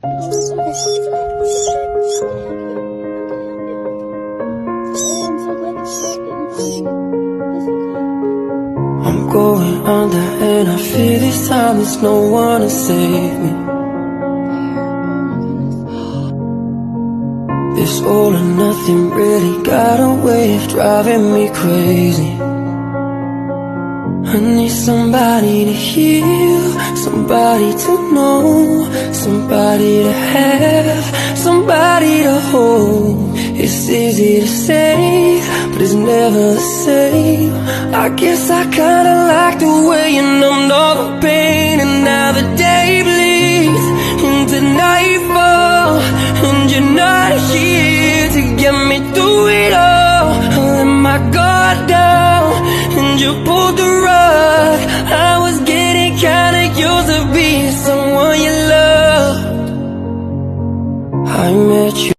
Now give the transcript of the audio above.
I'm going under and I fear this time there's no one to save me. This all or nothing really got a way of driving me crazy. I need somebody to heal, somebody to know, somebody to have, somebody to hold. It's easy to say, but it's never the same. I guess I kinda like the way you numbed all the pain. And now the day bleeds into nightfall, and you're not here to get me through it all. I let my guard down, and you pulled the rug. I was getting kinda used to being someone you loved. I met you